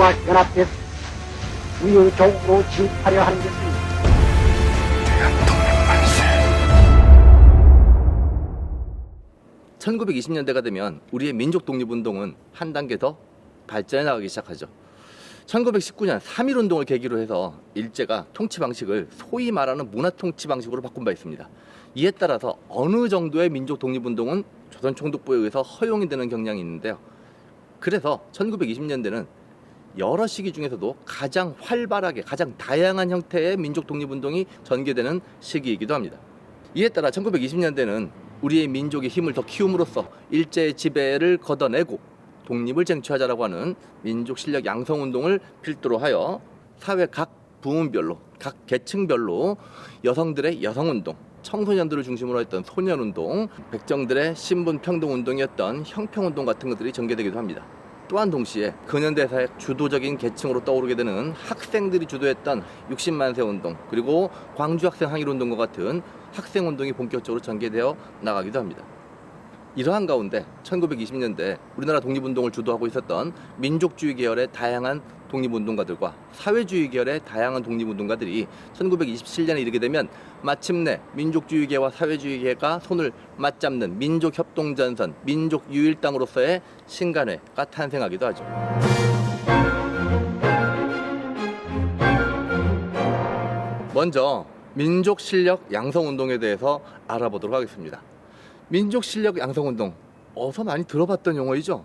민족과 연합돼서 우유적으로 진파려 하는 것입니다. 1920년대가 되면 우리의 민족 독립운동은 한 단계 더 발전해 나가기 시작하죠. 1919년 3.1운동을 계기로 해서 일제가 통치 방식을 소위 말하는 문화 통치 방식으로 바꾼 바 있습니다. 이에 따라서 어느 정도의 민족 독립운동은 조선총독부에 의해서 허용이 되는 경향이 있는데요. 그래서 1920년대는 여러 시기 중에서도 가장 활발하게 가장 다양한 형태의 민족 독립운동이 전개되는 시기이기도 합니다. 이에 따라 1920년대는 우리의 민족의 힘을 더 키움으로써 일제의 지배를 걷어내고 독립을 쟁취하자라고 하는 민족 실력 양성 운동을 필두로 하여 사회 각 부문별로 각 계층별로 여성들의 여성 운동, 청소년들을 중심으로 했던 소년 운동, 백정들의 신분 평등 운동이었던 형평 운동 같은 것들이 전개되기도 합니다. 또한 동시에 근현대사의 주도적인 계층으로 떠오르게 되는 학생들이 주도했던 60만세 운동, 그리고 광주 학생 항일 운동과 같은 학생 운동이 본격적으로 전개되어 나가기도 합니다. 이러한 가운데 1920년대 우리나라 독립운동을 주도하고 있었던 민족주의 계열의 다양한 독립운동가들과 사회주의 계열의 다양한 독립운동가들이 1927년에 이르게 되면 마침내 민족주의계와 사회주의계가 손을 맞잡는 민족협동전선, 민족유일당으로서의 신간회가 탄생하기도 하죠. 먼저 민족실력 양성운동에 대해서 알아보도록 하겠습니다. 민족실력 양성운동, 어서 많이 들어봤던 용어이죠?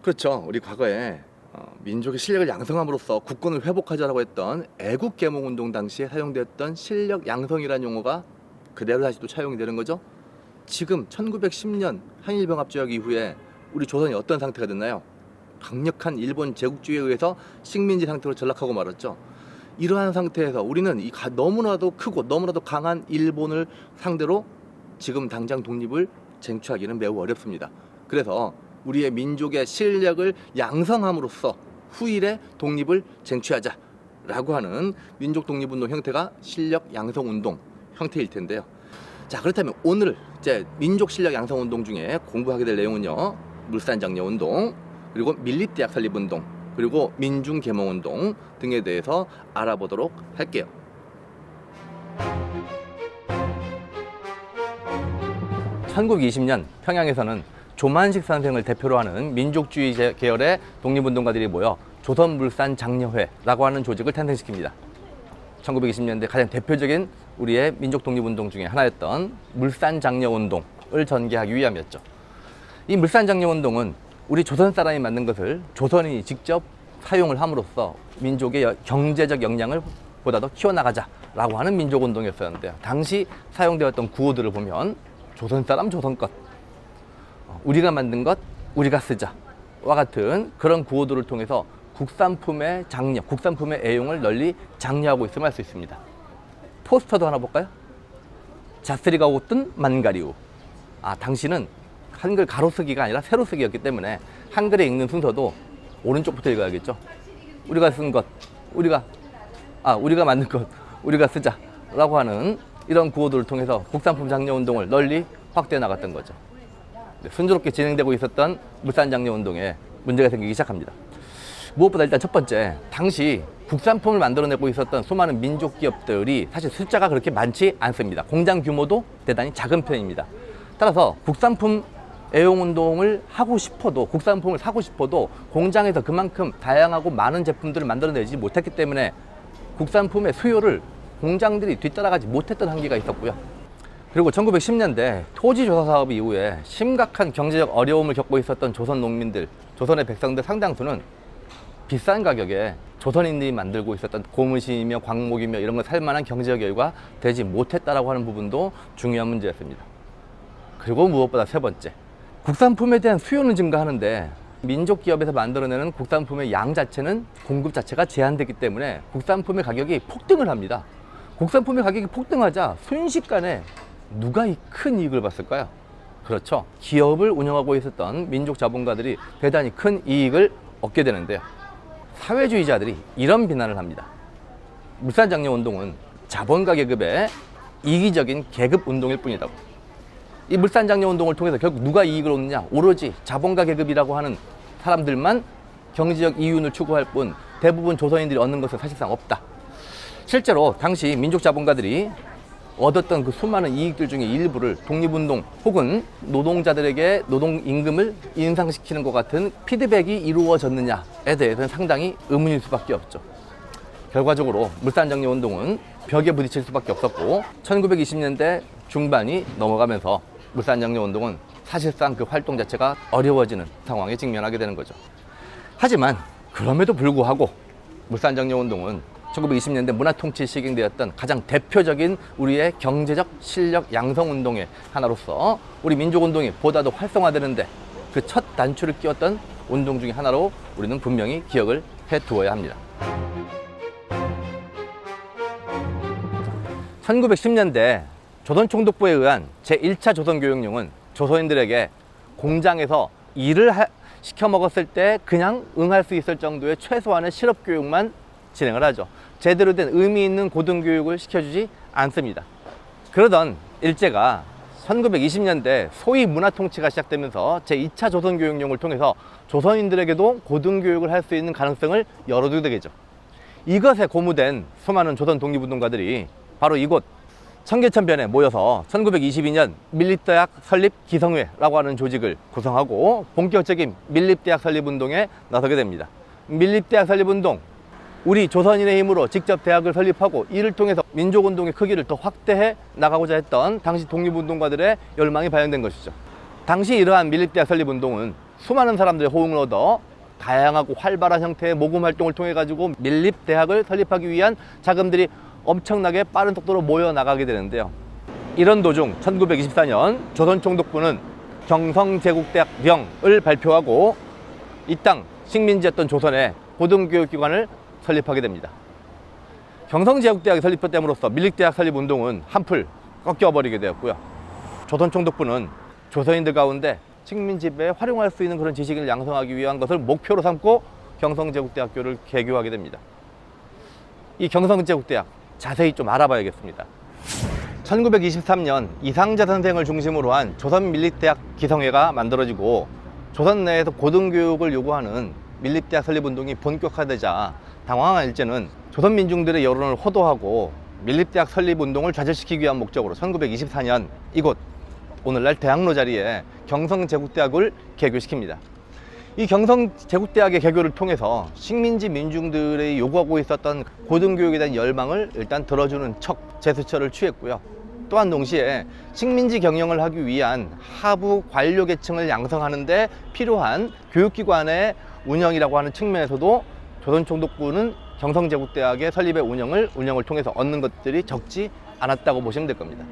그렇죠. 우리 과거에 민족의 실력을 양성함으로써 국권을 회복하자라고 했던 애국개몽운동 당시에 사용되었던 실력 양성이라는 용어가 그대로 다시 또 차용이 되는 거죠. 지금 1910년 한일병합조약 이후에 우리 조선이 어떤 상태가 됐나요? 강력한 일본 제국주의에 의해서 식민지 상태로 전락하고 말았죠. 이러한 상태에서 우리는 이 너무나도 크고 너무나도 강한 일본을 상대로 지금 당장 독립을 쟁취하기는 매우 어렵습니다. 그래서 우리의 민족의 실력을 양성함으로써 후일에 독립을 쟁취하자라고 하는 민족 독립운동 형태가 실력 양성운동 형태일 텐데요. 자, 그렇다면 오늘 이제 민족 실력 양성운동 중에 공부하게 될 내용은요, 물산장려운동, 그리고 밀립대학 설립운동, 그리고 민중계몽운동 등에 대해서 알아보도록 할게요. (1920년) 평양에서는 조만식 선생을 대표로 하는 민족주의 계열의 독립운동가들이 모여 조선물산장려회라고 하는 조직을 탄생시킵니다. 1920년대 가장 대표적인 우리의 민족 독립운동 중에 하나였던 물산장려운동을 전개하기 위함이었죠. 이 물산장려운동은 우리 조선 사람이 만든 것을 조선인이 직접 사용을 함으로써 민족의 경제적 역량을 보다 더 키워나가자라고 하는 민족운동이었었는데요. 당시 사용되었던 구호들을 보면 조선 사람 조선 것, 우리가 만든 것 우리가 쓰자와 같은 그런 구호들을 통해서 국산품의 장려, 국산품의 애용을 널리 장려하고 있음을 알 수 있습니다. 포스터도 하나 볼까요? 자스리가 옷든 만가리우. 당시는 한글 가로쓰기가 아니라 세로쓰기였기 때문에 한글에 읽는 순서도 오른쪽부터 읽어야겠죠. 우리가 쓴 것, 우리가 만든 것 우리가 쓰자라고 하는 이런 구호들을 통해서 국산품 장려 운동을 널리 확대해 나갔던 거죠. 순조롭게 진행되고 있었던 물산장려운동에 문제가 생기기 시작합니다. 무엇보다 일단 첫 번째, 당시 국산품을 만들어내고 있었던 수많은 민족 기업들이 사실 숫자가 그렇게 많지 않습니다. 공장 규모도 대단히 작은 편입니다. 따라서 국산품 애용운동을 하고 싶어도, 국산품을 사고 싶어도 공장에서 그만큼 다양하고 많은 제품들을 만들어내지 못했기 때문에 국산품의 수요를 공장들이 뒤따라가지 못했던 한계가 있었고요. 그리고 1910년대 토지조사 사업 이후에 심각한 경제적 어려움을 겪고 있었던 조선 농민들, 조선의 백성들 상당수는 비싼 가격에 조선인들이 만들고 있었던 고무신이며 광목이며 이런 걸 살만한 경제적 여유가 되지 못했다라고 하는 부분도 중요한 문제였습니다. 그리고 무엇보다 세 번째, 국산품에 대한 수요는 증가하는데 민족 기업에서 만들어내는 국산품의 양 자체는 공급 자체가 제한되기 때문에 국산품의 가격이 폭등을 합니다. 국산품의 가격이 폭등하자 순식간에 누가 이 큰 이익을 봤을까요? 그렇죠. 기업을 운영하고 있었던 민족 자본가들이 대단히 큰 이익을 얻게 되는데요. 사회주의자들이 이런 비난을 합니다. 물산장려운동은 자본가 계급의 이기적인 계급 운동일 뿐이라고. 이 물산장려운동을 통해서 결국 누가 이익을 얻느냐? 오로지 자본가 계급이라고 하는 사람들만 경제적 이윤을 추구할 뿐 대부분 조선인들이 얻는 것은 사실상 없다. 실제로 당시 민족 자본가들이 얻었던 그 수많은 이익들 중에 일부를 독립운동 혹은 노동자들에게 노동임금을 인상시키는 것 같은 피드백이 이루어졌느냐에 대해서는 상당히 의문일 수밖에 없죠. 결과적으로 물산정리운동은 벽에 부딪힐 수밖에 없었고 1920년대 중반이 넘어가면서 물산정리운동은 사실상 그 활동 자체가 어려워지는 상황에 직면하게 되는 거죠. 하지만 그럼에도 불구하고 물산정리운동은 1920년대 문화통치 시행되었던 가장 대표적인 우리의 경제적 실력 양성운동의 하나로서 우리 민족운동이 보다 더 활성화되는데 그 첫 단추를 끼웠던 운동 중에 하나로 우리는 분명히 기억을 해두어야 합니다. 1910년대 조선총독부에 의한 제1차 조선교육령은 조선인들에게 공장에서 일을 시켜 먹었을 때 그냥 응할 수 있을 정도의 최소한의 실업교육만 진행을 하죠. 제대로 된 의미 있는 고등교육을 시켜주지 않습니다. 그러던 일제가 1920년대 소위 문화통치가 시작되면서 제2차 조선교육령을 통해서 조선인들에게도 고등교육을 할 수 있는 가능성을 열어두게 되겠죠. 이것에 고무된 수많은 조선 독립운동가들이 바로 이곳 청계천변에 모여서 1922년 밀립대학 설립 기성회라고 하는 조직을 구성하고 본격적인 밀립대학 설립운동에 나서게 됩니다. 밀립대학 설립운동, 우리 조선인의 힘으로 직접 대학을 설립하고 이를 통해서 민족운동의 크기를 더 확대해 나가고자 했던 당시 독립운동가들의 열망이 발현된 것이죠. 당시 이러한 밀립대학 설립운동은 수많은 사람들의 호응을 얻어 다양하고 활발한 형태의 모금 활동을 통해 가지고 밀립대학을 설립하기 위한 자금들이 엄청나게 빠른 속도로 모여 나가게 되는데요. 이런 도중 1924년 조선총독부는 경성제국대학령을 발표하고 이 땅 식민지였던 조선에 고등교육기관을 설립하게 됩니다. 경성제국대학이 설립됨으로써 밀립대학 설립운동은 한풀 꺾여버리게 되었고요. 조선총독부는 조선인들 가운데 식민지배에 활용할 수 있는 그런 지식을 양성하기 위한 것을 목표로 삼고 경성제국대학교를 개교하게 됩니다. 이 경성제국대학 자세히 좀 알아봐야겠습니다. 1923년 이상자 선생을 중심으로 한 조선밀립대학 기성회가 만들어지고 조선 내에서 고등교육을 요구하는 밀립대학 설립운동이 본격화되자 당황한 일제는 조선 민중들의 여론을 호도하고 밀립대학 설립운동을 좌절시키기 위한 목적으로 1924년 이곳 오늘날 대학로 자리에 경성제국대학을 개교시킵니다. 이 경성제국대학의 개교를 통해서 식민지 민중들이 요구하고 있었던 고등교육에 대한 열망을 일단 들어주는 척 제스처를 취했고요. 또한 동시에 식민지 경영을 하기 위한 하부 관료 계층을 양성하는 데 필요한 교육기관의 운영이라고 하는 측면에서도 조선총독부는 경성제국대학의 설립의 운영을 통해서 얻는 것들이 적지 않았다고 보시면 될 겁니다.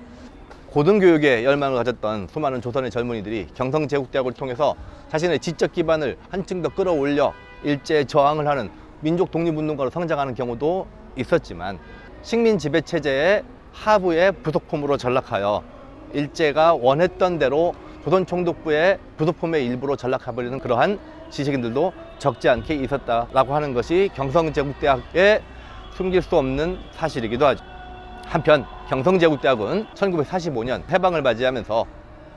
고등교육에 열망을 가졌던 수많은 조선의 젊은이들이 경성제국대학을 통해서 자신의 지적 기반을 한층 더 끌어올려 일제에 저항을 하는 민족 독립운동가로 성장하는 경우도 있었지만 식민 지배체제의 하부의 부속품으로 전락하여 일제가 원했던 대로 조선총독부의 부속품의 일부로 전락해버리는 그러한 지식인들도 적지 않게 있었다라고 하는 것이 경성제국대학의 숨길 수 없는 사실이기도 하죠. 한편 경성제국대학은 1945년 해방을 맞이하면서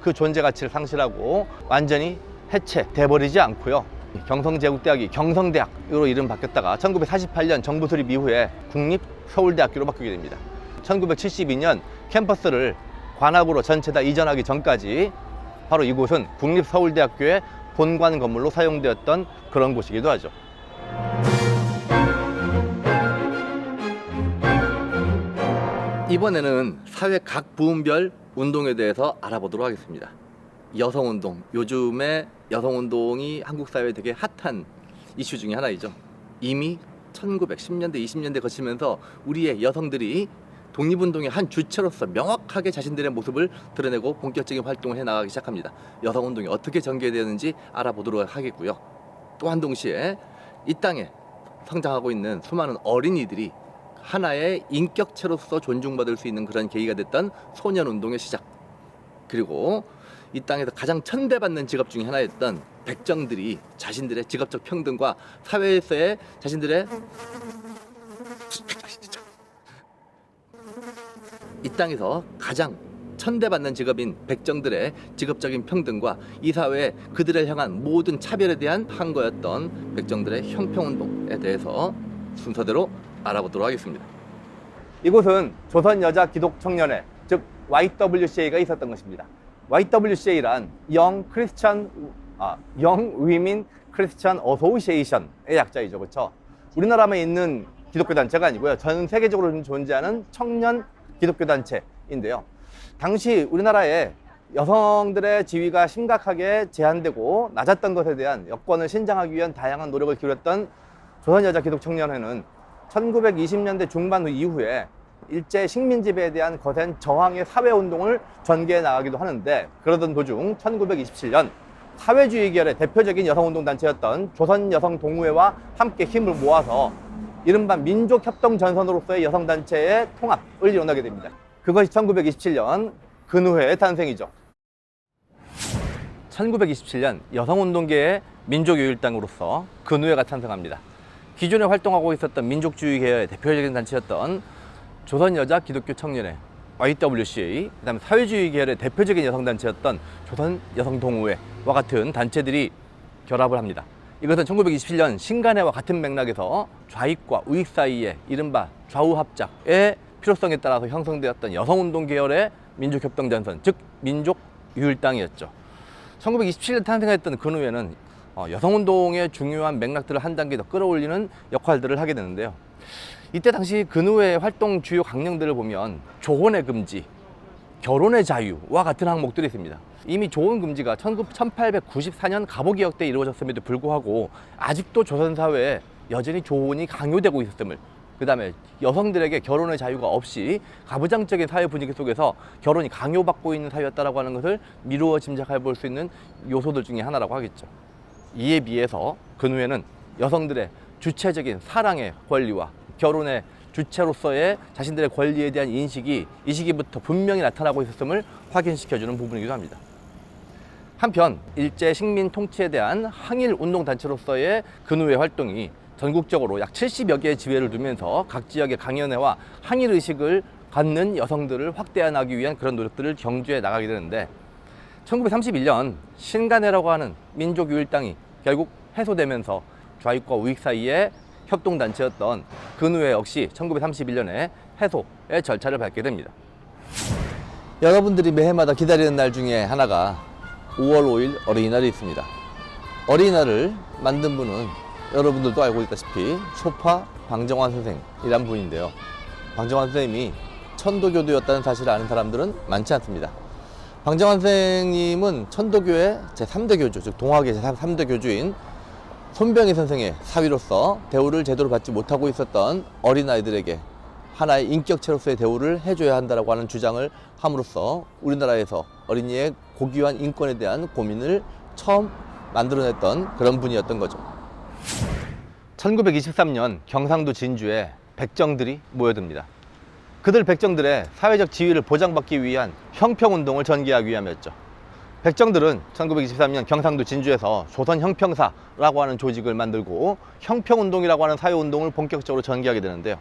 그 존재 가치를 상실하고 완전히 해체돼버리지 않고요. 경성제국대학이 경성대학으로 이름 바뀌었다가 1948년 정부 수립 이후에 국립서울대학교로 바뀌게 됩니다. 1972년 캠퍼스를 관악으로 전체 다 이전하기 전까지 바로 이곳은 국립서울대학교의 본관 건물로 사용되었던 그런 곳이기도 하죠. 이번에는 사회 각 부문별 운동에 대해서 알아보도록 하겠습니다. 여성운동, 요즘에 여성운동이 한국 사회에 되게 핫한 이슈 중에 하나이죠. 이미 1910년대, 20년대 거치면서 우리의 여성들이 독립운동의 한 주체로서 명확하게 자신들의 모습을 드러내고 본격적인 활동을 해나가기 시작합니다. 여성운동이 어떻게 전개되는지 알아보도록 하겠고요. 또한 동시에 이 땅에 성장하고 있는 수많은 어린이들이 하나의 인격체로서 존중받을 수 있는 그런 계기가 됐던 소년운동의 시작, 그리고 이 땅에서 가장 천대받는 직업 중에 하나였던 백정들이 자신들의 직업적 평등과 사회에서의 자신들의 이 땅에서 가장 천대받는 직업인 백정들의 직업적인 평등과 이 사회에 그들을 향한 모든 차별에 대한 항거였던 백정들의 형평운동에 대해서 순서대로 알아보도록 하겠습니다. 이곳은 조선여자기독청년회, 즉 YWCA가 있었던 것입니다. YWCA란 Young Women Christian Association의 약자이죠. 그렇죠? 우리나라만 있는 기독교 단체가 아니고요. 전 세계적으로 존재하는 청년 기독교 단체인데요. 당시 우리나라에 여성들의 지위가 심각하게 제한되고 낮았던 것에 대한 여건을 신장하기 위한 다양한 노력을 기울였던 조선여자기독청년회는 1920년대 중반 이후에 일제 식민지배에 대한 거센 저항의 사회운동을 전개해 나가기도 하는데, 그러던 도중 1927년 사회주의 계열의 대표적인 여성운동단체였던 조선여성동우회와 함께 힘을 모아서 이른바 민족협동전선으로서의 여성단체의 통합을 이뤄나게 됩니다. 그것이 1927년 근우회의 탄생이죠. 1927년 여성운동계의 민족유일당으로서 근우회가 탄생합니다. 기존에 활동하고 있었던 민족주의 계열의 대표적인 단체였던 조선여자기독교청년회 YWCA, 그 다음에 사회주의 계열의 대표적인 여성단체였던 조선여성동우회와 같은 단체들이 결합을 합니다. 이것은 1927년 신간회와 같은 맥락에서 좌익과 우익 사이에 이른바 좌우합작의 필요성에 따라서 형성되었던 여성운동 계열의 민족협동전선, 즉 민족유일당이었죠. 1927년 탄생했던 근우회는 여성운동의 중요한 맥락들을 한 단계 더 끌어올리는 역할들을 하게 되는데요. 이때 당시 근우회 활동 주요 강령들을 보면 조혼의 금지, 결혼의 자유와 같은 항목들이 있습니다. 이미 조혼 금지가 1894년 갑오개혁 때 이루어졌음에도 불구하고 아직도 조선사회에 여전히 조혼이 강요되고 있었음을, 그 다음에 여성들에게 결혼의 자유가 없이 가부장적인 사회 분위기 속에서 결혼이 강요받고 있는 사회였다라고 하는 것을 미루어 짐작해 볼 수 있는 요소들 중에 하나라고 하겠죠. 이에 비해서 근우회는 여성들의 주체적인 사랑의 권리와 결혼의 주체로서의 자신들의 권리에 대한 인식이 이 시기부터 분명히 나타나고 있었음을 확인시켜주는 부분이기도 합니다. 한편 일제 식민 통치에 대한 항일 운동단체로서의 근우회 활동이 전국적으로 약 70여 개의 지회를 두면서 각 지역의 강연회와 항일 의식을 갖는 여성들을 확대해 나가기 위한 그런 노력들을 경주해 나가게 되는데, 1931년 신간회라고 하는 민족유일당이 결국 해소되면서 좌익과 우익 사이의 협동단체였던 근우회 역시 1931년에 해소의 절차를 밟게 됩니다. 여러분들이 매해마다 기다리는 날 중에 하나가 5월 5일 어린이날이 있습니다. 어린이날을 만든 분은 여러분들도 알고 있다시피 소파 방정환 선생이란 분인데요. 방정환 선생님이 천도교도였다는 사실을 아는 사람들은 많지 않습니다. 방정환 선생님은 천도교의 제3대 교주, 즉 동학의 제3대 교주인 손병희 선생의 사위로서 대우를 제대로 받지 못하고 있었던 어린아이들에게 하나의 인격체로서의 대우를 해줘야 한다고 하는 주장을 함으로써 우리나라에서 어린이의 고귀한 인권에 대한 고민을 처음 만들어냈던 그런 분이었던 거죠. 1923년 경상도 진주에 백정들이 모여듭니다. 그들 백정들의 사회적 지위를 보장받기 위한 형평운동을 전개하기 위함이었죠. 백정들은 1923년 경상도 진주에서 조선형평사라고 하는 조직을 만들고 형평운동이라고 하는 사회운동을 본격적으로 전개하게 되는데요.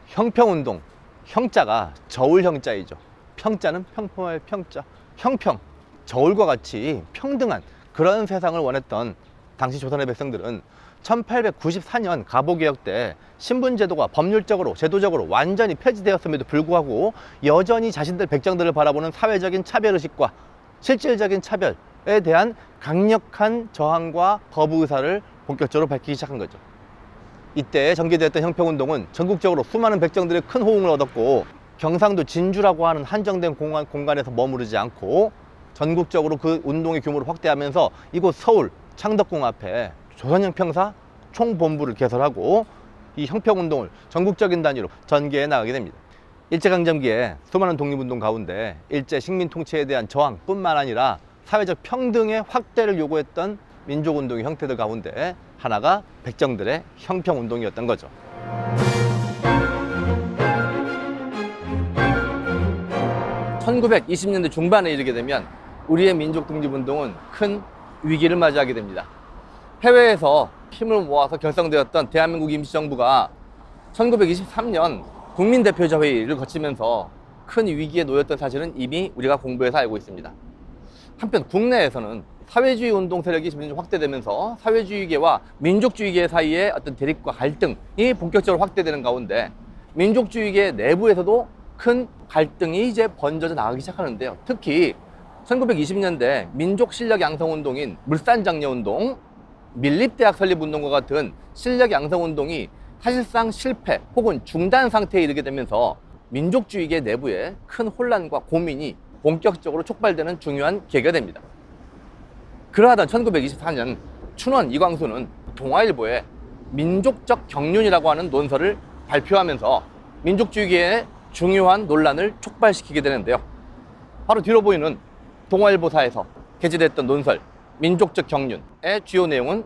형평운동, 형자가 저울형자이죠. 평자는 평범할 평자, 형평, 저울과 같이 평등한 그런 세상을 원했던 당시 조선의 백성들은 1894년 갑오개혁 때 신분제도가 법률적으로 제도적으로 완전히 폐지되었음에도 불구하고 여전히 자신들 백정들을 바라보는 사회적인 차별의식과 실질적인 차별에 대한 강력한 저항과 거부 의사를 본격적으로 밝히기 시작한 거죠. 이때 전개되었던 형평운동은 전국적으로 수많은 백정들의 큰 호응을 얻었고, 경상도 진주라고 하는 한정된 공간에서 머무르지 않고 전국적으로 그 운동의 규모를 확대하면서 이곳 서울 창덕궁 앞에 조선형평사 총본부를 개설하고 이 형평운동을 전국적인 단위로 전개해 나가게 됩니다. 일제강점기에 수많은 독립운동 가운데 일제 식민 통치에 대한 저항뿐만 아니라 사회적 평등의 확대를 요구했던 민족운동의 형태들 가운데 하나가 백정들의 형평운동이었던 거죠. (1920년대) 중반에 이르게 되면 우리의 민족 독립운동은 큰 위기를 맞이하게 됩니다. 해외에서 힘을 모아서 결성되었던 대한민국 임시정부가 1923년 국민대표자 회의를 거치면서 큰 위기에 놓였던 사실은 이미 우리가 공부해서 알고 있습니다. 한편 국내에서는 사회주의 운동 세력이 점점 확대되면서 사회주의계와 민족주의계 사이의 어떤 대립과 갈등이 본격적으로 확대되는 가운데 민족주의계 내부에서도 큰 갈등이 이제 번져져 나가기 시작하는데요. 특히 1920년대 민족 실력 양성 운동인 물산장려 운동, 밀립대학 설립 운동과 같은 실력 양성 운동이 사실상 실패 혹은 중단 상태에 이르게 되면서 민족주의계 내부에 큰 혼란과 고민이 본격적으로 촉발되는 중요한 계기가 됩니다. 그러하던 1924년 춘원 이광수는 동아일보에 민족적 경륜이라고 하는 논설을 발표하면서 민족주의계의 중요한 논란을 촉발시키게 되는데요. 바로 뒤로 보이는 동아일보사에서 게재됐던 논설 민족적 경륜의 주요 내용은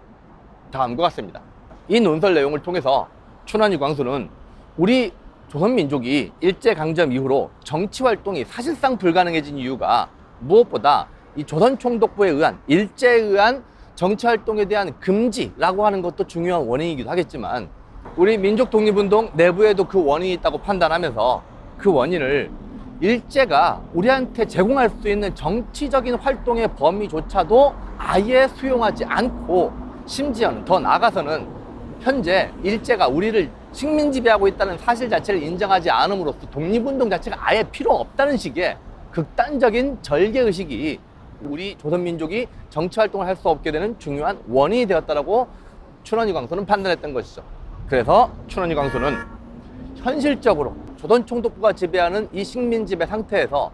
다음과 같습니다. 이 논설 내용을 통해서 춘원 이광수는 우리 조선민족이 일제강점 이후로 정치활동이 사실상 불가능해진 이유가 무엇보다 이 조선총독부에 의한 일제에 의한 정치활동에 대한 금지라고 하는 것도 중요한 원인이기도 하겠지만 우리 민족독립운동 내부에도 그 원인이 있다고 판단하면서 그 원인을 일제가 우리한테 제공할 수 있는 정치적인 활동의 범위조차도 아예 수용하지 않고 심지어는 더 나아가서는 현재 일제가 우리를 식민 지배하고 있다는 사실 자체를 인정하지 않음으로써 독립운동 자체가 아예 필요 없다는 식의 극단적인 절개의식이 우리 조선민족이 정치활동을 할 수 없게 되는 중요한 원인이 되었다라고 춘원이 광수는 판단했던 것이죠. 그래서 춘원이 광수는 현실적으로 조선총독부가 지배하는 이 식민지배 상태에서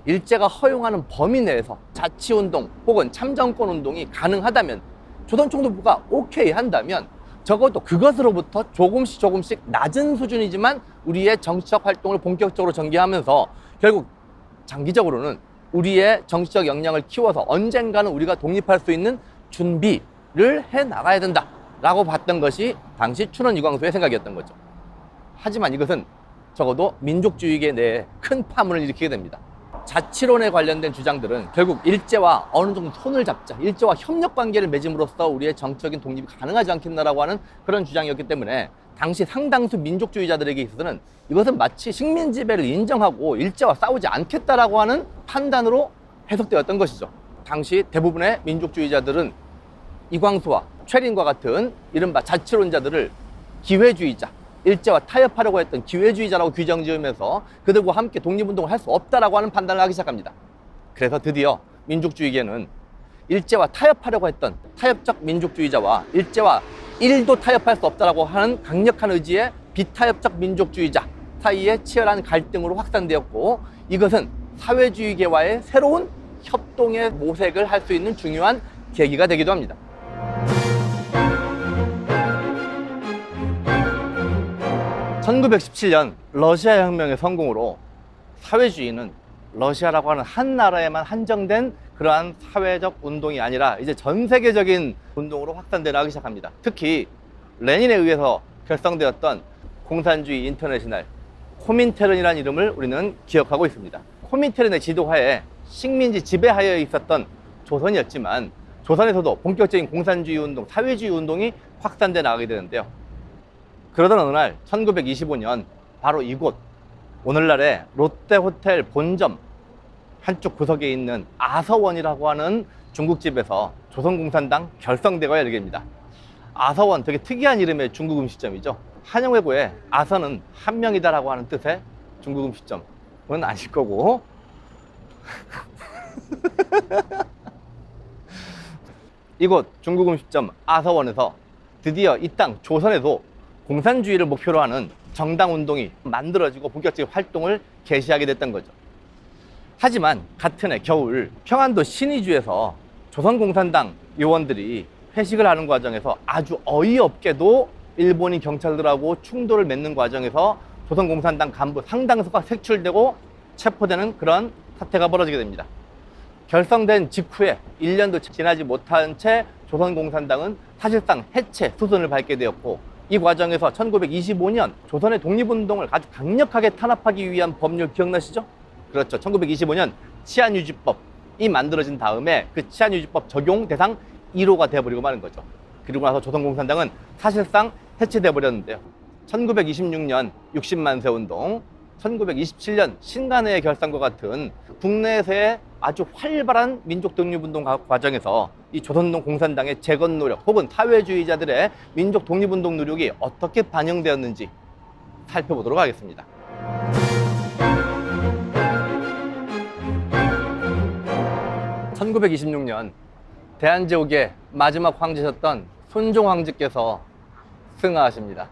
일제가 허용하는 범위 내에서 자치운동 혹은 참정권운동이 가능하다면 조선총독부가 오케이 한다면 적어도 그것으로부터 조금씩 낮은 수준이지만 우리의 정치적 활동을 본격적으로 전개하면서 결국 장기적으로는 우리의 정치적 역량을 키워서 언젠가는 우리가 독립할 수 있는 준비를 해 나가야 된다라고 봤던 것이 당시 춘원 이광수의 생각이었던 거죠. 하지만 이것은 적어도 민족주의계 내에 큰 파문을 일으키게 됩니다. 자치론에 관련된 주장들은 결국 일제와 어느 정도 손을 잡자, 일제와 협력 관계를 맺음으로써 우리의 정치적인 독립이 가능하지 않겠나라고 하는 그런 주장이었기 때문에 당시 상당수 민족주의자들에게 있어서는 이것은 마치 식민 지배를 인정하고 일제와 싸우지 않겠다라고 하는 판단으로 해석되었던 것이죠. 당시 대부분의 민족주의자들은 이광수와 최린과 같은 이른바 자치론자들을 기회주의자, 일제와 타협하려고 했던 기회주의자라고 규정지으면서 그들과 함께 독립운동을 할 수 없다라고 하는 판단을 하기 시작합니다. 그래서 드디어 민족주의계는 일제와 타협하려고 했던 타협적 민족주의자와 일제와 1도 타협할 수 없다라고 하는 강력한 의지의 비타협적 민족주의자 사이에 치열한 갈등으로 확산되었고 이것은 사회주의계와의 새로운 협동의 모색을 할 수 있는 중요한 계기가 되기도 합니다. (1917년) 러시아 혁명의 성공으로 사회주의는 러시아라고 하는 한 나라에만 한정된 그러한 사회적 운동이 아니라 이제 전 세계적인 운동으로 확산되어 나가기 시작합니다. 특히 레닌에 의해서 결성되었던 공산주의 인터내셔널, 코민테른이라는 이름을 우리는 기억하고 있습니다. 코민테른의 지도하에 식민지 지배하에 있었던 조선이었지만 조선에서도 본격적인 공산주의 운동, 사회주의 운동이 확산되어 나가게 되는데요. 그러던 어느 날 1925년 바로 이곳 오늘날의 롯데호텔 본점 한쪽 구석에 있는 아서원이라고 하는 중국집에서 조선공산당 결성대회가 열리게 됩니다. 아서원, 되게 특이한 이름의 중국 음식점이죠. 한영외고에 아서는 한 명이다라고 하는 뜻의 중국 음식점은 아실 거고 이곳 중국 음식점 아서원에서 드디어 이 땅 조선에도 공산주의를 목표로 하는 정당운동이 만들어지고 본격적인 활동을 개시하게 됐던 거죠. 하지만 같은 해 겨울 평안도 신의주에서 조선공산당 요원들이 회식을 하는 과정에서 아주 어이없게도 일본인 경찰들하고 충돌을 맺는 과정에서 조선공산당 간부 상당수가 색출되고 체포되는 그런 사태가 벌어지게 됩니다. 결성된 직후에 1년도 지나지 못한 채 조선공산당은 사실상 해체 수순을 밟게 되었고 이 과정에서 1925년 조선의 독립운동을 아주 강력하게 탄압하기 위한 법률 기억나시죠? 그렇죠. 1925년 치안유지법이 만들어진 다음에 그 치안유지법 적용 대상 1호가 되어버리고 마는 거죠. 그리고 나서 조선공산당은 사실상 해체돼 버렸는데요. 1926년 60만세 운동, 1927년 신간의 결성과 같은 국내에서의 아주 활발한 민족 독립운동 과정에서 이 조선노 공산당의 재건 노력 혹은 사회주의자들의 민족 독립운동 노력이 어떻게 반영되었는지 살펴보도록 하겠습니다. 1926년 대한제국의 마지막 황제셨던 손종 황제께서 승하하십니다.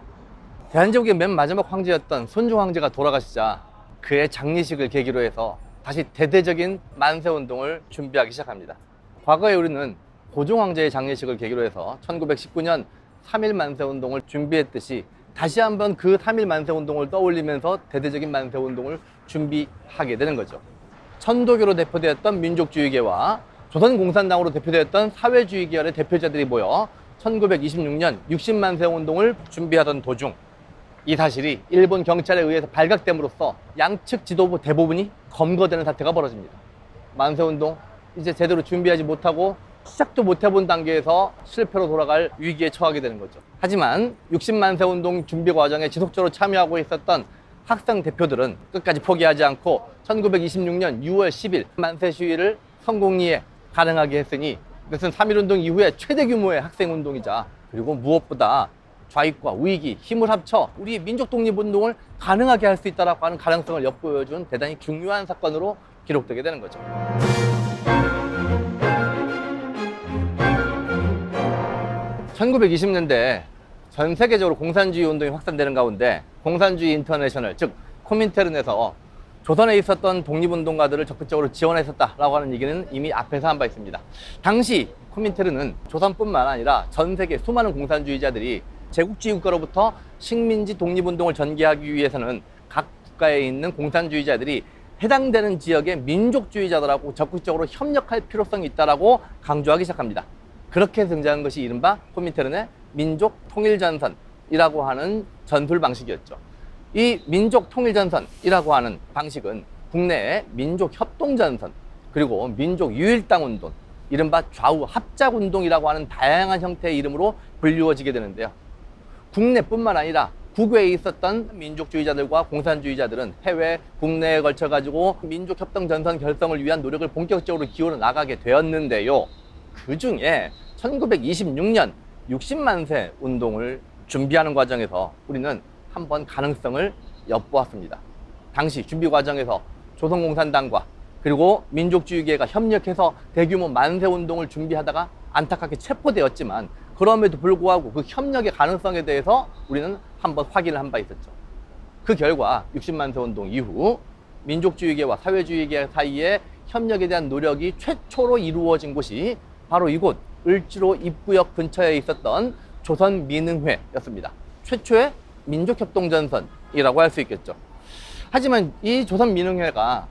대한제국의 맨 마지막 황제였던 손종 황제가 돌아가시자 그의 장례식을 계기로 해서 다시 대대적인 만세운동을 준비하기 시작합니다. 과거에 우리는 고종 황제의 장례식을 계기로 해서 1919년 3.1 만세운동을 준비했듯이 다시 한번 그 3.1 만세운동을 떠올리면서 대대적인 만세운동을 준비하게 되는 거죠. 천도교로 대표되었던 민족주의계와 조선공산당으로 대표되었던 사회주의 계열의 대표자들이 모여 1926년 60만세 운동을 준비하던 도중 이 사실이 일본 경찰에 의해서 발각됨으로써 양측 지도부 대부분이 검거되는 사태가 벌어집니다. 만세운동 이제 제대로 준비하지 못하고 시작도 못 해본 단계에서 실패로 돌아갈 위기에 처하게 되는 거죠. 하지만 60만세 운동 준비 과정에 지속적으로 참여하고 있었던 학생 대표들은 끝까지 포기하지 않고 1926년 6월 10일 만세 시위를 성공리에 가능하게 했으니 이것은 3.1운동 이후에 최대 규모의 학생운동이자 그리고 무엇보다 좌익과 우익이 힘을 합쳐 우리 민족 독립운동을 가능하게 할 수 있다고 하는 가능성을 엿보여준 대단히 중요한 사건으로 기록되게 되는 거죠. (1920년대) 전 세계적으로 공산주의 운동이 확산되는 가운데 공산주의 인터내셔널 즉 코민테른에서 조선에 있었던 독립운동가들을 적극적으로 지원했었다라고 하는 얘기는 이미 앞에서 한 바 있습니다. 당시 코민테른은 조선뿐만 아니라 전 세계 수많은 공산주의자들이 제국주의 국가로부터 식민지 독립운동을 전개하기 위해서는 각 국가에 있는 공산주의자들이 해당되는 지역의 민족주의자들하고 적극적으로 협력할 필요성이 있다라고 강조하기 시작합니다. 그렇게 등장한 것이 이른바 코민테른의 민족통일전선이라고 하는 전술 방식이었죠. 이 민족통일전선이라고 하는 방식은 국내의 민족협동전선 그리고 민족유일당운동, 이른바 좌우합작운동이라고 하는 다양한 형태의 이름으로 불리워지게 되는데요. 국내뿐만 아니라 국외에 있었던 민족주의자들과 공산주의자들은 해외, 국내에 걸쳐가지고 민족협동전선 결성을 위한 노력을 본격적으로 기울여 나가게 되었는데요. 그 중에 1926년 60만세 운동을 준비하는 과정에서 우리는 한번 가능성을 엿보았습니다. 당시 준비 과정에서 조선공산당과 그리고 민족주의계가 협력해서 대규모 만세운동을 준비하다가 안타깝게 체포되었지만 그럼에도 불구하고 그 협력의 가능성에 대해서 우리는 한번 확인을 한 바 있었죠. 그 결과 60만세 운동 이후 민족주의계와 사회주의계 사이에 협력에 대한 노력이 최초로 이루어진 곳이 바로 이곳 을지로 입구역 근처에 있었던 조선민흥회였습니다. 최초의 민족협동전선이라고 할 수 있겠죠. 하지만 이 조선민흥회가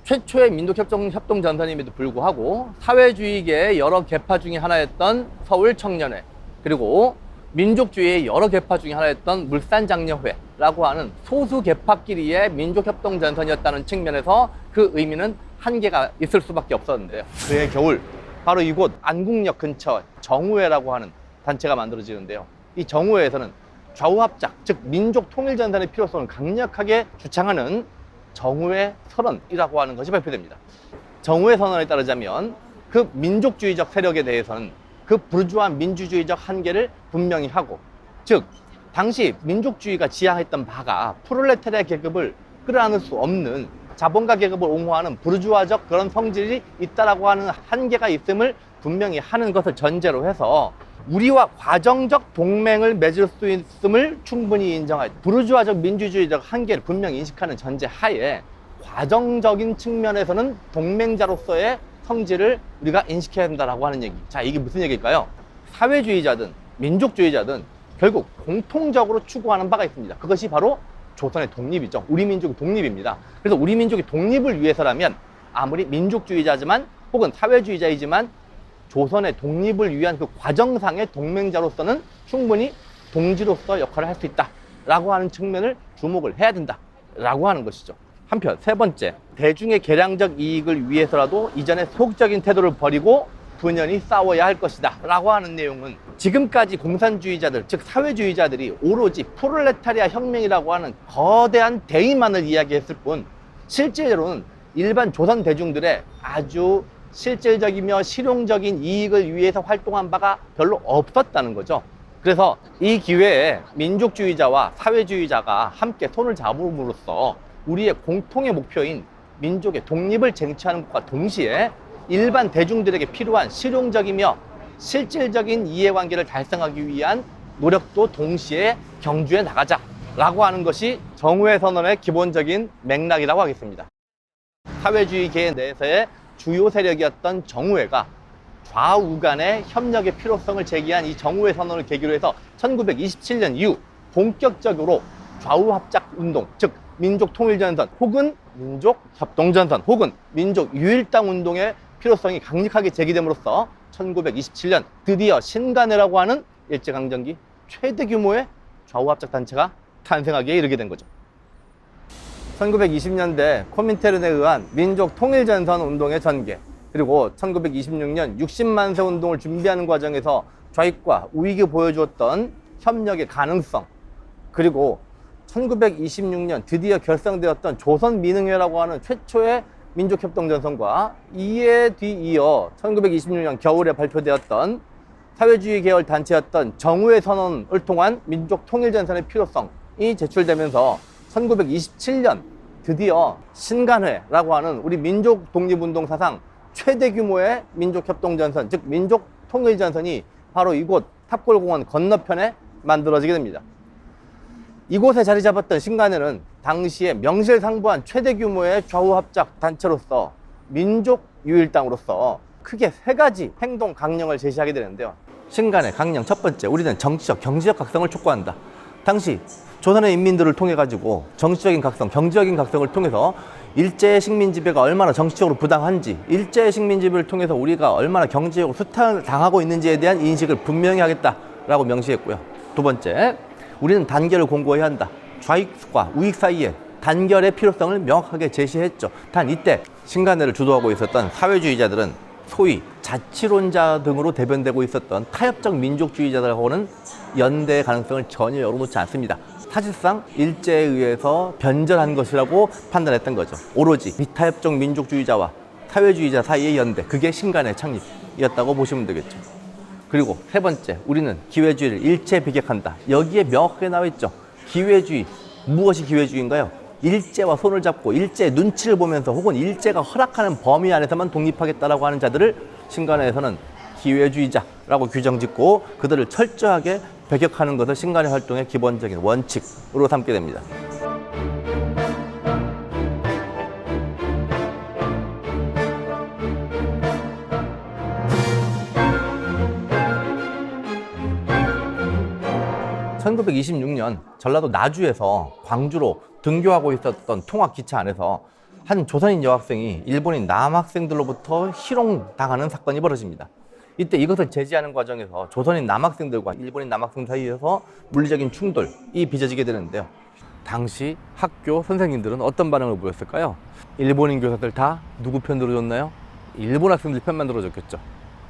최초의 민족협동전선임에도 불구하고 사회주의계의 여러 계파 중에 하나였던 서울청년회 그리고 민족주의의 여러 계파 중에 하나였던 물산장려회라고 하는 소수 계파끼리의 민족협동전선이었다는 측면에서 그 의미는 한계가 있을 수밖에 없었는데요. 그해 겨울 바로 이곳 안국역 근처 정우회라고 하는 단체가 만들어지는데요. 이 정우회에서는 좌우합작, 즉 민족통일전선의 필요성을 강력하게 주창하는 정우회 선언이라고 하는 것이 발표됩니다. 정우회 선언에 따르자면 그 민족주의적 세력에 대해서는 그 부르주아 민주주의적 한계를 분명히 하고, 즉 당시 민족주의가 지향했던 바가 프롤레타리아 계급을 끌어안을 수 없는 자본가 계급을 옹호하는 부르주아적 그런 성질이 있다라고 하는 한계가 있음을 분명히 하는 것을 전제로 해서 우리와 과정적 동맹을 맺을 수 있음을 충분히 인정할 부르주아적 민주주의적 한계를 분명히 인식하는 전제 하에 과정적인 측면에서는 동맹자로서의 성질을 우리가 인식해야 된다라고 하는 얘기. 자, 이게 무슨 얘기일까요? 사회주의자든 민족주의자든 결국 공통적으로 추구하는 바가 있습니다. 그것이 바로 조선의 독립이죠. 우리 민족의 독립입니다. 그래서 우리 민족의 독립을 위해서라면 아무리 민족주의자지만 혹은 사회주의자이지만 조선의 독립을 위한 그 과정상의 동맹자로서는 충분히 동지로서 역할을 할 수 있다라고 하는 측면을 주목을 해야 된다라고 하는 것이죠. 한편 세 번째, 대중의 개량적 이익을 위해서라도 이전의 소극적인 태도를 버리고 분연히 싸워야 할 것이다 라고 하는 내용은 지금까지 공산주의자들, 즉 사회주의자들이 오로지 프롤레타리아 혁명이라고 하는 거대한 대의만을 이야기했을 뿐 실제로는 일반 조선 대중들의 아주 실질적이며 실용적인 이익을 위해서 활동한 바가 별로 없었다는 거죠. 그래서 이 기회에 민족주의자와 사회주의자가 함께 손을 잡음으로써 우리의 공통의 목표인 민족의 독립을 쟁취하는 것과 동시에 일반 대중들에게 필요한 실용적이며 실질적인 이해관계를 달성하기 위한 노력도 동시에 경주해 나가자라고 하는 것이 정우회 선언의 기본적인 맥락이라고 하겠습니다. 사회주의계 내에서의 주요 세력이었던 정우회가 좌우 간의 협력의 필요성을 제기한 이 정우회 선언을 계기로 해서 1927년 이후 본격적으로 좌우합작 운동, 즉 민족통일전선 혹은 민족협동전선 혹은 민족유일당 운동의 필요성이 강력하게 제기됨으로써 1927년 드디어 신간회라고 하는 일제강점기 최대 규모의 좌우합작 단체가 탄생하기에 이르게 된 거죠. 1920년대 코민테른에 의한 민족통일전선 운동의 전개, 그리고 1926년 60만 세 운동을 준비하는 과정에서 좌익과 우익이 보여주었던 협력의 가능성, 그리고 1926년 드디어 결성되었던 조선민흥회라고 하는 최초의 민족협동전선과 이에 뒤이어 1926년 겨울에 발표되었던 사회주의 계열 단체였던 정우회 선언을 통한 민족통일전선의 필요성이 제출되면서 1927년 드디어 신간회라고 하는 우리 민족 독립운동 사상 최대 규모의 민족협동전선, 즉 민족통일전선이 바로 이곳 탑골공원 건너편에 만들어지게 됩니다. 이곳에 자리 잡았던 신간회는 당시에 명실상부한 최대 규모의 좌우합작 단체로서 민족유일당으로서 크게 세 가지 행동 강령을 제시하게 되는데요. 신간회 강령 첫 번째, 우리는 정치적, 경제적 각성을 촉구한다. 당시 조선의 인민들을 통해 가지고 정치적인 각성, 경제적인 각성을 통해서 일제의 식민 지배가 얼마나 정치적으로 부당한지, 일제의 식민 지배를 통해서 우리가 얼마나 경제적으로 수탈을 당하고 있는지에 대한 인식을 분명히 하겠다라고 명시했고요. 두 번째, 우리는 단결을 공고해야 한다. 좌익과 우익 사이에 단결의 필요성을 명확하게 제시했죠. 단 이때 신간회를 주도하고 있었던 사회주의자들은 소위 자치론자 등으로 대변되고 있었던 타협적 민족주의자들하고는 연대의 가능성을 전혀 열어놓지 않습니다. 사실상 일제에 의해서 변절한 것이라고 판단했던 거죠. 오로지 비타협적 민족주의자와 사회주의자 사이의 연대, 그게 신간회 창립이었다고 보시면 되겠죠. 그리고 세 번째, 우리는 기회주의를 일체 비격한다. 여기에 명확하게 나와 있죠. 기회주의, 무엇이 기회주의인가요? 일제와 손을 잡고 일제의 눈치를 보면서 혹은 일제가 허락하는 범위 안에서만 독립하겠다라고 하는 자들을 신간회에서는 기회주의자라고 규정짓고 그들을 철저하게 배격하는 것을 신간회 활동의 기본적인 원칙으로 삼게 됩니다. (1926년) 전라도 나주에서 광주로 등교하고 있었던 통학기차 안에서 한 조선인 여학생이 일본인 남학생들로부터 희롱당하는 사건이 벌어집니다. 이때 이것을 제지하는 과정에서 조선인 남학생들과 일본인 남학생 사이에서 물리적인 충돌이 빚어지게 되는데요. 당시 학교 선생님들은 어떤 반응을 보였을까요? 일본인 교사들 다 누구 편 들어줬나요? 일본 학생들 편만 들어줬겠죠.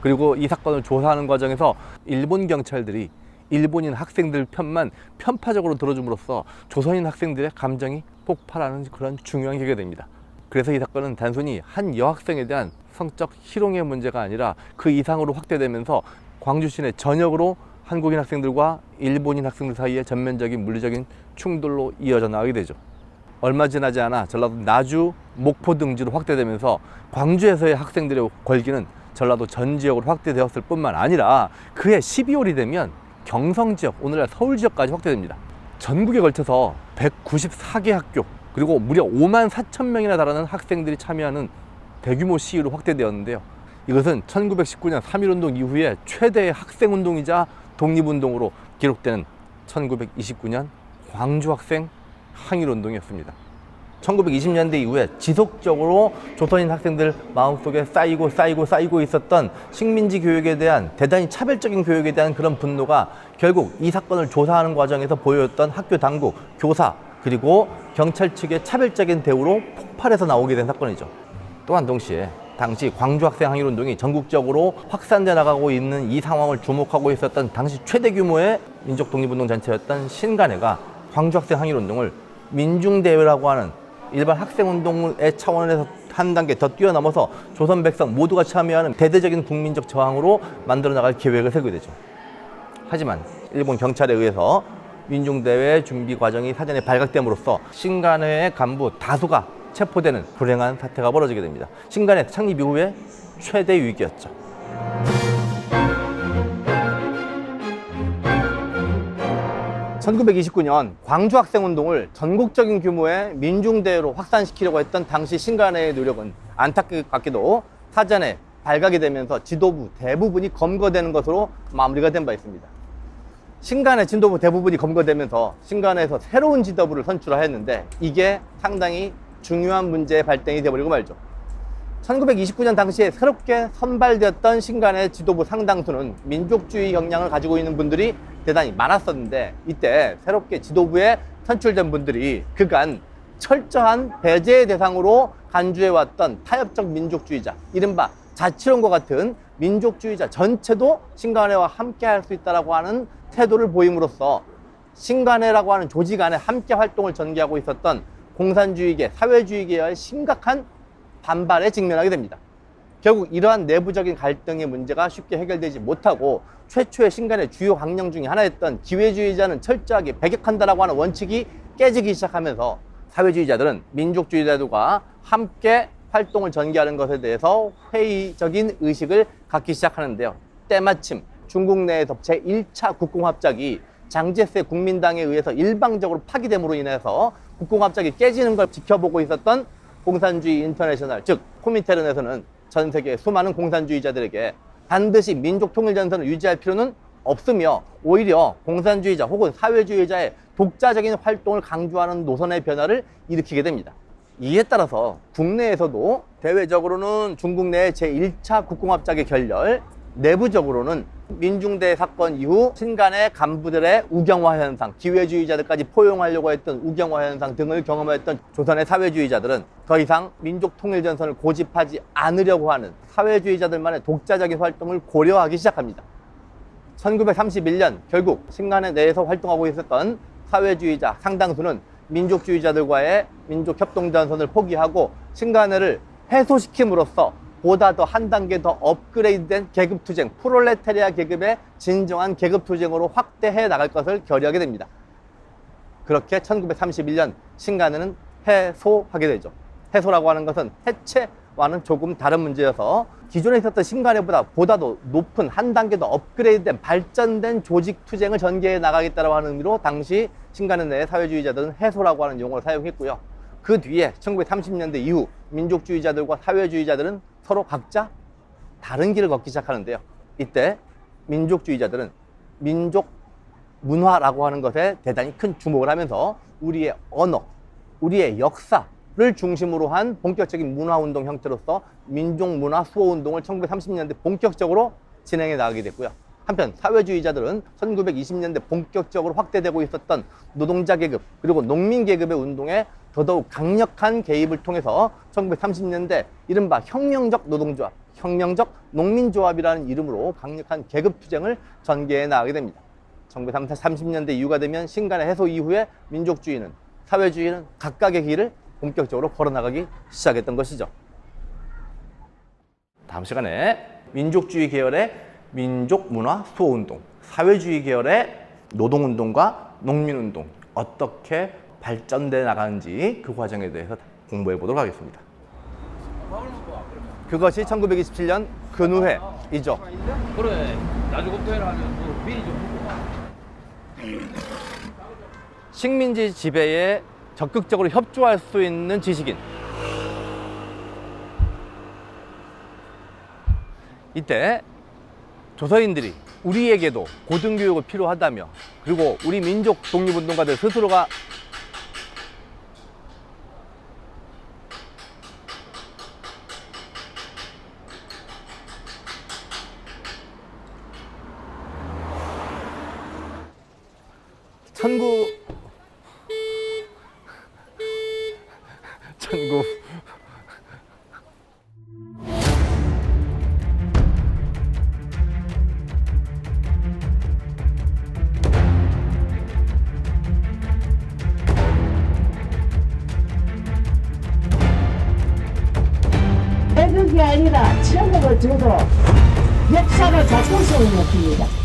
그리고 이 사건을 조사하는 과정에서 일본 경찰들이 일본인 학생들 편만 편파적으로 들어줌으로써 조선인 학생들의 감정이 폭발하는 그런 중요한 계기가 됩니다. 그래서 이 사건은 단순히 한 여학생에 대한 성적 희롱의 문제가 아니라 그 이상으로 확대되면서 광주 시내 전역으로 한국인 학생들과 일본인 학생들 사이에 전면적인 물리적인 충돌로 이어져 나가게 되죠. 얼마 지나지 않아 전라도 나주, 목포 등지로 확대되면서 광주에서의 학생들의 걸기는 전라도 전 지역으로 확대되었을 뿐만 아니라 그해 12월이 되면 경성 지역, 오늘날 서울 지역까지 확대됩니다. 전국에 걸쳐서 194개 학교, 그리고 무려 5만 4천 명이나 달하는 학생들이 참여하는 대규모 시위로 확대되었는데요. 이것은 1919년 3.1운동 이후에 최대의 학생운동이자 독립운동으로 기록되는 1929년 광주학생 항일운동이었습니다. 1920년대 이후에 지속적으로 조선인 학생들 마음속에 쌓이고 있었던 식민지 교육에 대한 대단히 차별적인 교육에 대한 그런 분노가 결국 이 사건을 조사하는 과정에서 보여줬던 학교 당국, 교사, 그리고 경찰 측의 차별적인 대우로 폭발해서 나오게 된 사건이죠. 또한 동시에 당시 광주 학생 항일 운동이 전국적으로 확산돼 나가고 있는 이 상황을 주목하고 있었던 당시 최대 규모의 민족 독립운동 단체였던 신간회가 광주 학생 항일 운동을 민중대회라고 하는 일반 학생 운동의 차원에서 한 단계 더 뛰어넘어서 조선 백성 모두가 참여하는 대대적인 국민적 저항으로 만들어 나갈 계획을 세우게 되죠. 하지만 일본 경찰에 의해서 민중대회 준비 과정이 사전에 발각됨으로써 신간회의 간부 다수가 체포되는 불행한 사태가 벌어지게 됩니다. 신간회 창립 이후에 최대 위기였죠. (1929년) 광주 학생운동을 전국적인 규모의 민중대회로 확산시키려고 했던 당시 신간회의 노력은 안타깝게도 사전에 발각이 되면서 지도부 대부분이 검거되는 것으로 마무리가 된 바 있습니다. 신간회 지도부 대부분이 검거되면서 신간회에서 새로운 지도부를 선출하였는데 이게 상당히 중요한 문제의 발단이 되어버리고 말죠. 1929년 당시에 새롭게 선발되었던 신간회 지도부 상당수는 민족주의 경향을 가지고 있는 분들이 대단히 많았었는데, 이때 새롭게 지도부에 선출된 분들이 그간 철저한 배제의 대상으로 간주해왔던 타협적 민족주의자, 이른바 자치론과 같은 민족주의자 전체도 신간회와 함께 할 수 있다고 하는 태도를 보임으로써 신간회라고 하는 조직 안에 함께 활동을 전개하고 있었던 공산주의계, 사회주의계의 심각한 반발에 직면하게 됩니다. 결국 이러한 내부적인 갈등의 문제가 쉽게 해결되지 못하고 최초의 신간의 주요 강령 중에 하나였던 기회주의자는 철저하게 배격한다라고 하는 원칙이 깨지기 시작하면서 사회주의자들은 민족주의자들과 함께 활동을 전개하는 것에 대해서 회의적인 의식을 갖기 시작하는데요. 때마침 중국 내에서 제1차 국공합작이 장제세 국민당에 의해서 일방적으로 파기됨으로 인해서 국공합작이 깨지는 걸 지켜보고 있었던 공산주의 인터내셔널, 즉 코민테른에서는 전 세계 수많은 공산주의자들에게 반드시 민족통일전선을 유지할 필요는 없으며 오히려 공산주의자 혹은 사회주의자의 독자적인 활동을 강조하는 노선의 변화를 일으키게 됩니다. 이에 따라서 국내에서도 대외적으로는 중국 내 제1차 국공합작의 결렬, 내부적으로는 민중대회 사건 이후 신간의 간부들의 우경화 현상, 기회주의자들까지 포용하려고 했던 우경화 현상 등을 경험했던 조선의 사회주의자들은 더 이상 민족통일전선을 고집하지 않으려고 하는 사회주의자들만의 독자적인 활동을 고려하기 시작합니다. 1931년 결국 신간회 내에서 활동하고 있었던 사회주의자 상당수는 민족주의자들과의 민족협동전선을 포기하고 신간회를 해소시킴으로써 보다 더 한 단계 더 업그레이드된 계급투쟁, 프롤레타리아 계급의 진정한 계급투쟁으로 확대해 나갈 것을 결의하게 됩니다. 그렇게 1931년 신간회는 해소하게 되죠. 해소라고 하는 것은 해체와는 조금 다른 문제여서 기존에 있었던 신간회보다 보다 더 높은 한 단계 더 업그레이드된 발전된 조직 투쟁을 전개해 나가겠다고 하는 의미로 당시 신간회 내의 사회주의자들은 해소라고 하는 용어를 사용했고요. 그 뒤에 1930년대 이후 민족주의자들과 사회주의자들은 서로 각자 다른 길을 걷기 시작하는데요. 이때 민족주의자들은 민족 문화라고 하는 것에 대단히 큰 주목을 하면서 우리의 언어, 우리의 역사를 중심으로 한 본격적인 문화운동 형태로서 민족문화 수호운동을 1930년대 본격적으로 진행해 나가게 됐고요. 한편 사회주의자들은 1920년대 본격적으로 확대되고 있었던 노동자 계급 그리고 농민 계급의 운동에 더더욱 강력한 개입을 통해서 1930년대 이른바 혁명적 노동조합, 혁명적 농민조합이라는 이름으로 강력한 계급투쟁을 전개해 나가게 됩니다. 1930년대 이후가 되면 신간의 해소 이후에 민족주의는, 사회주의는 각각의 길을 본격적으로 걸어나가기 시작했던 것이죠. 다음 시간에 민족주의 계열의 민족문화 수호운동, 사회주의 계열의 노동운동과 농민운동 어떻게 발전돼 나가는지 그 과정에 대해서 공부해 보도록 하겠습니다. 그것이 1927년 근우회이죠. 그래, 나주검토회를 하면 뭐 미리 좀 보고. 식민지 지배에 적극적으로 협조할 수 있는 지식인. 이때 조선인들이 우리에게도 고등교육을 필요하다며, 그리고 우리 민족 독립운동가들 스스로가 천구 이런 게 아니라 천국을 줘도 역사가 바꿀 수 있는 겁니다.